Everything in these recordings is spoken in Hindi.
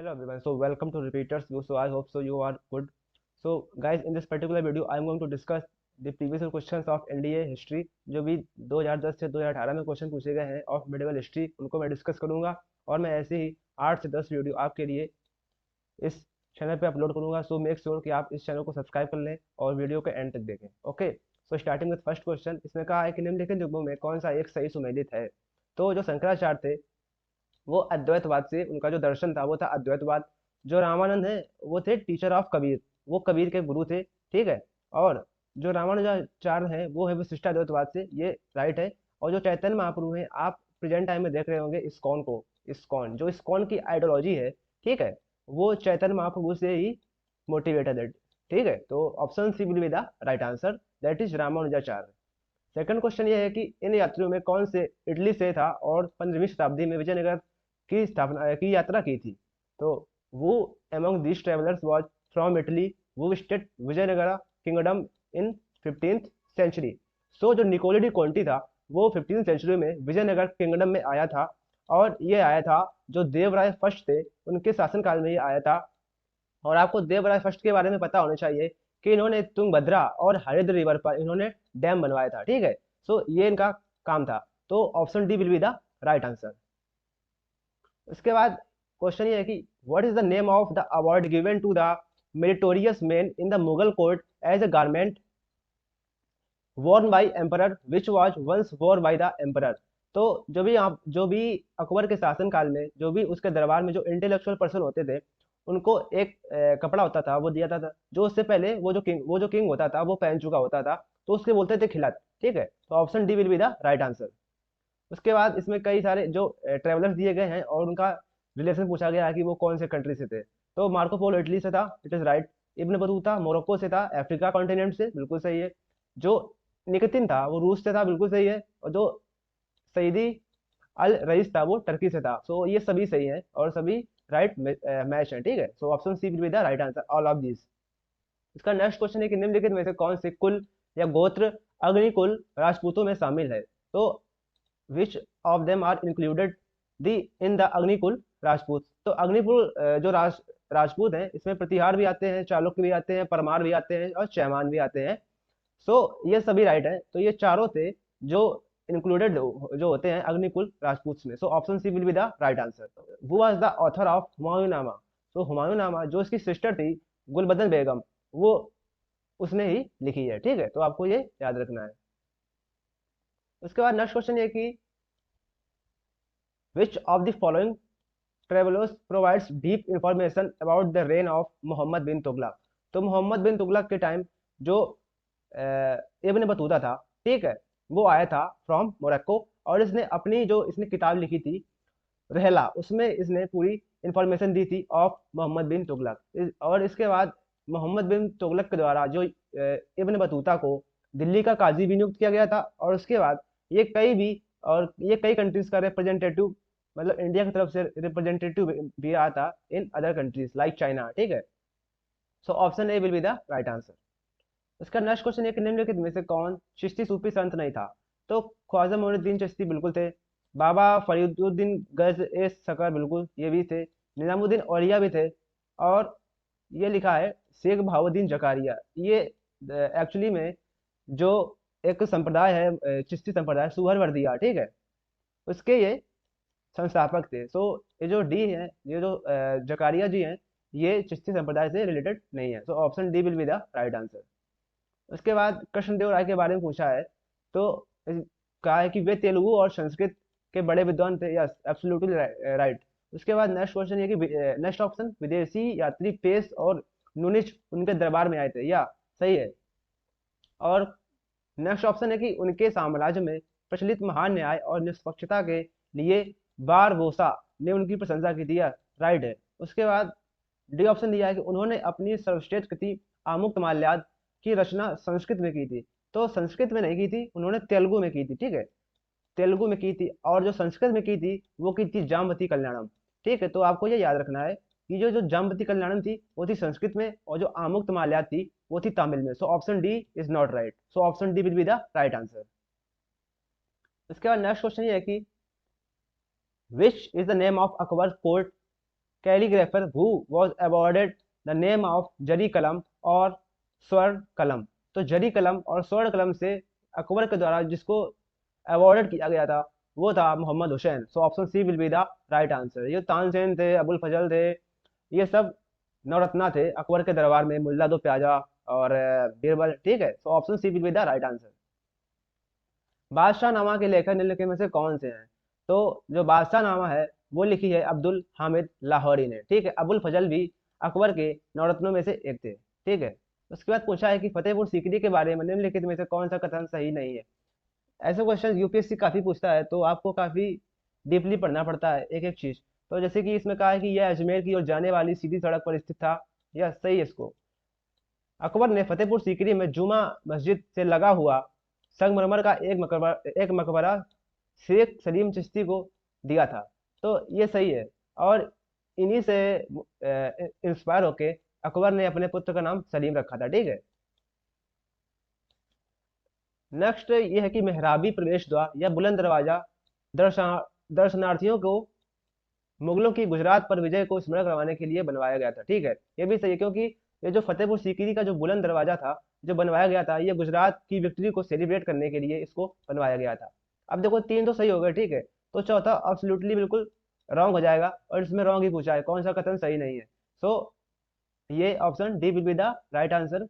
Hello everyone, so welcome to Repeaters View. So I hope so you are good. So guys, in this particular video I am going to discuss the previous questions of NDA history जो भी 2010 से 2018 में क्वेश्चन पूछे गए हैं ऑफ मेडिवल हिस्ट्री, उनको मैं डिस्कस करूंगा। और मैं ऐसे ही 8 से 10 वीडियो आपके लिए इस चैनल पे अपलोड करूंगा। सो मेक श्योर कि आप इस चैनल को सब्सक्राइब कर लें और वीडियो के एंड तक देखें। Okay, so starting with first question. इसमें कहा है कि निम्नलिखित युग्मों में कौन सा एक सही सुमेलित है। तो जो शंकराचार्य थे वो अद्वैतवाद से, उनका जो दर्शन था वो था अद्वैतवाद। जो रामानंद है वो थे टीचर ऑफ कबीर, वो कबीर के गुरु थे, ठीक है। और जो रामानुजाचार्य है वो है विशिष्टाद्वैतवाद से, ये राइट है। और जो चैतन्य महाप्रभु है, आप प्रेजेंट टाइम में देख रहे होंगे इस्कॉन को, इस्कॉन जो इस्कॉन की आइडियोलॉजी है, ठीक है, वो चैतन्य महाप्रभु से ही मोटिवेटेड है, ठीक है। तो option C will be the right answer, that is Ramanujacharya. Second question ये है कि इन यात्रियों में कौन से इटली से था और 15वीं शताब्दी में विजयनगर की स्थापना की यात्रा की थी। तो वो among these travellers was from Italy वो विजिटेड विजयनगरा किंगडम इन 15th सेंचुरी। सो जो निकोलो डी कॉन्टी था वो 15th सेंचुरी में विजयनगर किंगडम में आया था। और ये आया था जो देवराय फर्स्ट थे उनके शासनकाल में ये आया था। और आपको देवराय फर्स्ट के बारे में पता होना चाहिए कि इन्होंने तुंगभद्रा और हरिद्र रिवर पर इन्होंने डैम बनवाया था, ठीक है। सो ये इनका काम था। तो option D will be the right answer. उसके बाद क्वेश्चन ये है कि what is the name of the award given to the meritorious man in the Mughal court as a garment worn by emperor which was once worn by the emperor। तो जो भी अकबर के शासन काल में जो भी उसके दरबार में जो इंटेलेक्चुअल पर्सन होते थे उनको एक कपड़ा होता था, वो दिया था जो उससे पहले वो जो किंग होता था वो पहन चुका होता था, तो उसके बोलते थे खिलत, ठीक है। तो option D will be the right answer. उसके बाद इसमें कई सारे जो ट्रेवलर्स दिए गए हैं और उनका रिलेशन पूछा गया है कि वो कौन से कंट्री से थे। तो मार्को पोलो इटली से था, it is right. Ibn Battuta Morocco से था, अफ्रीका कॉन्टिनेंट से, बिल्कुल सही है। जो निकतिन था वो रूस से था, बिल्कुल सही है। और जो सईदी अल रईस था वो टर्की से था। सो ये सभी सही है और सभी राइट मैच है, ठीक है। So option C will be the right answer, all of this. इसका नेक्स्ट क्वेश्चन है कि निम्नलिखित में से कौन से कुल या गोत्र अग्निकुल राजपूतों में शामिल है। तो which of them are included the in the Agnikul Rajput. तो अग्निकुल जो राजपूत हैं इसमें प्रतिहार भी आते हैं, चालुक्य भी आते हैं, परमार भी आते हैं और चैमान भी आते हैं। सो ये सभी राइट है। तो ये चारों थे जो इंक्लूडेड जो होते हैं अग्निकुल राजपूत में। So option C will be the right answer. वो was the author of Humayunnama. तो हुमायूंनामा जो इसकी सिस्टर थी गुलबदन बेगम, वो उसने ही लिखी है, ठीक है। तो आपको ये याद रखना है। उसके बाद नेक्स्ट क्वेश्चन ये कि which of the following travellers provides deep information about the reign of Mohammad bin Tughlaq. तो मोहम्मद बिन तुगलक के टाइम जो इब्न बतूता था, ठीक है, वो आया था फ्रॉम मोरक्को। और इसने किताब लिखी थी रहला, उसमें इसने पूरी इंफॉर्मेशन दी थी ऑफ मोहम्मद बिन तुगलक। और इसके बाद मोहम्मद बिन तुगलक के द्वारा जो इब्न बतूता को दिल्ली का काजी भी नियुक्त किया गया था। और उसके बाद ये कई कंट्रीज का रिप्रेजेंटेटिव, मतलब इंडिया की तरफ से रिप्रेजेंटेटिव भी आया था in other countries like China, ठीक है। So option A will be the right answer. इसका नेक्स्ट क्वेश्चन है कि निम्नलिखित में से कौन चिश्ती सूफी संत नहीं था। तो ख्वाजा मोइनुद्दीन चिश्ती बिल्कुल थे, बाबा फरीदुद्दीन गज ए सकर बिल्कुल ये भी थे, निजामुद्दीन औलिया भी थे। और ये लिखा है शेख बहाउद्दीन जकारिया। ये एक्चुअली में जो एक संप्रदाय है चिश्ती संप्रदाय सुहरवर्दिया, ठीक है, उसके ये संस्थापक थे। सो ये जो डी है, ये जो जकारिया जी हैं, ये चिश्ती संप्रदाय से रिलेटेड नहीं है। So option D will be the right answer. उसके बाद कृष्णदेव राय के बारे में पूछा है। तो कहा है कि वे तेलुगु और संस्कृत के बड़े विद्वान थे, यस एब्सोल्युटली राइट। उसके बाद नेक्स्ट क्वेश्चन ये कि नेक्स्ट ऑप्शन विदेशी यात्री पेस और नुनिच उनके दरबार में आए थे, या सही है। और नेक्स्ट ऑप्शन है कि उनके साम्राज्य में प्रचलित महान न्याय और निष्पक्षता के लिए बारबोसा ने उनकी प्रशंसा की थी, या राइट है। उसके बाद डी ऑप्शन दिया है कि उन्होंने अपनी सर्वश्रेष्ठ कृति आमुक्त माल्याद की रचना संस्कृत में की थी। तो संस्कृत में नहीं की थी, उन्होंने तेलुगु में की थी, ठीक है, तेलुगु में की थी। और जो संस्कृत में की थी वो की थी जाम्बती कल्याणम, ठीक है। तो आपको ये याद रखना है कि जो जो जाम्बती कल्याणम थी वो थी संस्कृत में, और जो आमुक्त माल्याद थी वो थी तमिल में। So option D is not right. So option D will be the right answer. इसके बाद नेक्स्ट क्वेश्चन ये है कि which is the name of Akbar court calligrapher who was awarded the name of Zarin Qalam और स्वर्ण कलम? तो जरी कलम और स्वर्ण कलम से अकबर के द्वारा जिसको अवॉर्डेड किया गया था वो था Mohammad Hussain. So option C will be the right answer. ये तानसेन थे, अबुल फजल थे, ये सब नवरत्ना थे अकबर के दरबार में, मुल्ला दो प्याजा और बीरबल। ठीक है, so option C will be the right answer. Badshahnama के लेखक निम्नलिखित में से कौन से हैं? तो जो बादशाह नामा है वो लिखी है अब्दुल हामिद लाहौरी ने। ठीक है, अबुल फजल भी अकबर के नवरत्नों में से एक थे। ठीक है, उसके बाद पूछा है कि फतेहपुर सीकरी के बारे में निम्नलिखित में से कौन सा कथन सही नहीं है? ऐसे क्वेश्चन यूपीएससी काफी पूछता है, तो आपको काफी डीपली पढ़ना पड़ता है एक एक चीज। तो जैसे कि इसमें कहा है कि यह अजमेर की ओर जाने वाली सीधी सड़क पर स्थित था, यह सही है इसको। अकबर ने फतेहपुर सीकरी में जुमा मस्जिद से लगा हुआ संगमरमर का एक मकबरा शेख सलीम चिश्ती को दिया था, तो ये सही है। और इन्हीं से इंस्पायर होके अकबर ने अपने पुत्र का नाम सलीम रखा था। ठीक है, नेक्स्ट ये है कि मेहराबी प्रवेश द्वार या बुलंद दरवाजा दर्शा दर्शनार्थियों को मुगलों की गुजरात पर विजय को स्मरण करवाने के लिए बनवाया गया था। ठीक है, ये भी सही है, क्योंकि ये जो फतेहपुर सीकरी का जो बुलंद दरवाजा था जो बनवाया गया था, ये गुजरात की विक्ट्री को सेलिब्रेट करने के लिए इसको बनवाया गया था। अब देखो तीन तो सही हो गए। ठीक है, तो चौथा अब्सोल्युटली बिल्कुल रॉन्ग हो जाएगा, और इसमें रॉन्ग ही पूछा है, कौन सा कथन सही नहीं है। सो ये option D will be the right answer.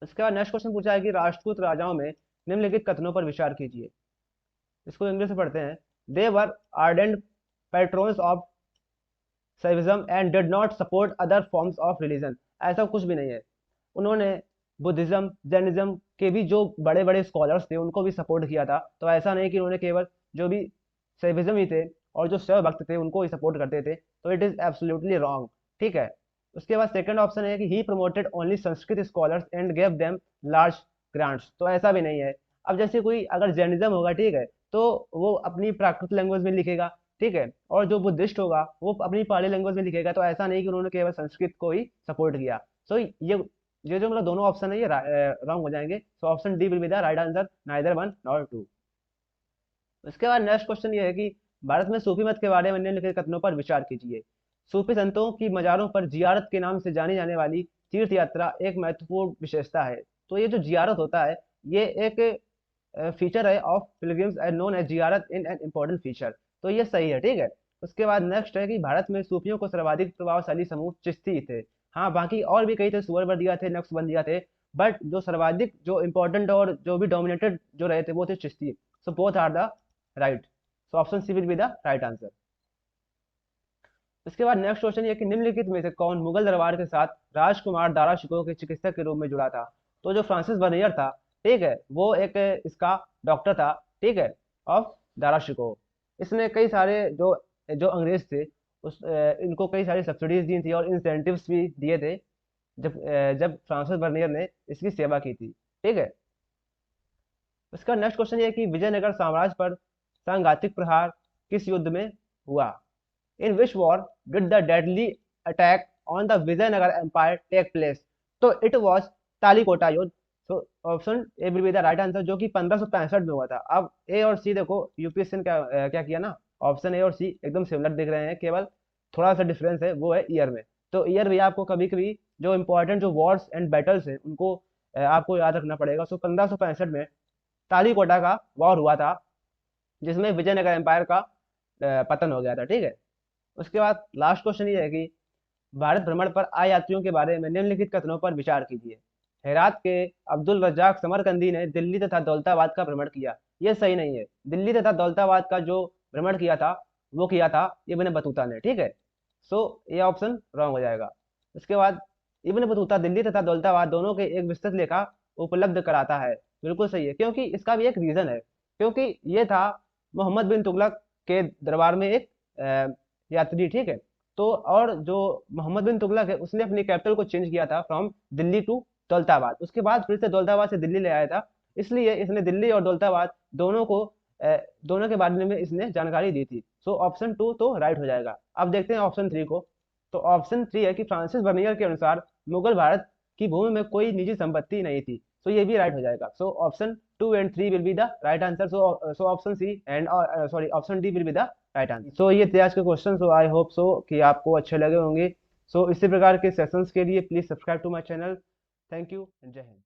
इसके बाद नेक्स्ट क्वेश्चन पूछा है कि राष्ट्रकूट राजाओं में निम्नलिखित कथनों पर विचार कीजिए। इसको इंग्लिश में पढ़ते हैं। They were ardent patrons of Shaivism and did not support other forms of religion. ऐसा कुछ भी नहीं है। उन्होंने बुद्धिज्म जैनिज्म के भी जो बड़े बड़े स्कॉलर्स थे उनको भी सपोर्ट किया था। तो ऐसा नहीं कि उन्होंने केवल जो भी सेविज्म ही थे और जो शैव भक्त थे उनको ही सपोर्ट करते थे, तो इट इज एब्सोल्युटली रॉन्ग। ठीक है, उसके बाद सेकंड ऑप्शन है कि he promoted only Sanskrit scholars and gave them large grants. तो ऐसा भी नहीं है। अब जैसे कोई अगर जैनिज्म होगा, ठीक है, तो वो अपनी प्राकृत लैंग्वेज में लिखेगा। ठीक है, और जो बुद्धिस्ट होगा वो अपनी पाली लैंग्वेज में लिखेगा। तो ऐसा नहीं कि उन्होंने केवल संस्कृत को ही सपोर्ट किया। सो ये जो मतलब दोनों ऑप्शन है ये रॉन्ग हो जाएंगे। So option D will be the right answer, neither one nor two. उसके बाद नेक्स्ट क्वेश्चन ये है कि भारत में सूफी मत के बारे में निम्नलिखित कथनों पर विचार कीजिए। सूफी संतों की मजारों पर जियारत के नाम से जानी जाने वाली तीर्थ यात्रा एक महत्वपूर्ण विशेषता है। तो ये जो जियारत होता है ये एक फीचर है of pilgrims and known as ziyarat in an important feature. तो ये सही है। ठीक है, उसके बाद नेक्स्ट है कि भारत में सूफियों को सर्वाधिक प्रभावशाली समूह चिश्ती थे। हाँ, बाकी और भी कई थे, सुवरबंदिया थे, नक्शबंदिया थे, बट जो सर्वाधिक जो इंपॉर्टेंट और जो भी डोमिनेटेड जो रहे थे वो थे Chishti. So both are the right. So option C will be the right answer. इसके बाद नेक्स्ट क्वेश्चन ये कि निम्नलिखित में से कौन मुगल दरबार के साथ राजकुमार दारा शिकोह के चिकित्सक के रूप में जुड़ा था? तो जो फ्रांसिस बर्नियर था, ठीक है, वो एक इसका डॉक्टर था। ठीक है, ऑफ दारा शिकोह। इसने कई सारे जो जो अंग्रेज थे इनको कई सारी सब्सिडीज दी थी और इंसेंटिव्स भी दिए थे जब फ्रांसिस बर्नियर ने इसकी सेवा की थी। ठीक है, इसका नेक्स्ट क्वेश्चन ये है कि विजयनगर साम्राज्य पर सांघातिक प्रहार किस युद्ध में हुआ? In which war did the deadly attack on the Vijayanagar Empire take place? तो it was तालीकोटा युद्ध। तो option A will be the right answer, जो कि 1565 में हुआ था। अब ए और सी देखो, यूपीएससी ने क्या किया ना, ऑप्शन ए और सी एकदम सिमिलर दिख रहे हैं, केवल थोड़ा सा डिफरेंस है, वो है ईयर में। तो ईयर भी आपको कभी कभी जो इंपॉर्टेंट जो वॉर्स एंड बैटल्स हैं उनको आपको याद रखना पड़ेगा। सो 1565 में तालीकोटा का वॉर हुआ था जिसमें विजयनगर एम्पायर का पतन हो गया था। ठीक है, उसके बाद लास्ट क्वेश्चन ये है कि भारत भ्रमण पर आए यात्रियों के बारे में निम्नलिखित कथनों पर विचार कीजिए। हेरात के अब्दुल रज्जाक समरकंदी ने दिल्ली तथा दौलताबाद का भ्रमण किया। ये सही नहीं है। दिल्ली तथा दौलताबाद का जो भ्रमण किया था वो किया था इब्न बतूता ने। ठीक है, सो ये ऑप्शन रॉन्ग हो जाएगा। उसके बाद इब्न बतूता दिल्ली तथा दौलताबाद दोनों के एक विस्तृत लेखा उपलब्ध कराता है। बिल्कुल सही है, क्योंकि इसका भी एक रीजन है, क्योंकि ये था मोहम्मद बिन तुगलक के दरबार में एक यात्री। ठीक है, तो और जो मोहम्मद बिन तुगलक है उसने अपनी कैपिटल को चेंज किया था फ्रॉम दिल्ली टू दौलताबाद। उसके बाद फिर से दौलताबाद से दिल्ली ले आया था, इसलिए इसने दिल्ली और दौलताबाद दोनों को दोनों के बारे में इसने जानकारी दी थी। सो ऑप्शन टू तो राइट हो जाएगा। अब देखते हैं ऑप्शन थ्री को। तो ऑप्शन थ्री है कि फ्रांसिस बर्नियर के अनुसार मुगल भारत की भूमि में कोई निजी संपत्ति नहीं थी। तो ये भी राइट हो जाएगा। So option two and three will be the right answer. So option C and sorry option D will be the titan. सो ये थे आज के question. So I hope so कि आपको अच्छे लगे होंगे। सो इसी प्रकार के सेशंस के लिए please subscribe to my channel. Thank you, जय हिंद।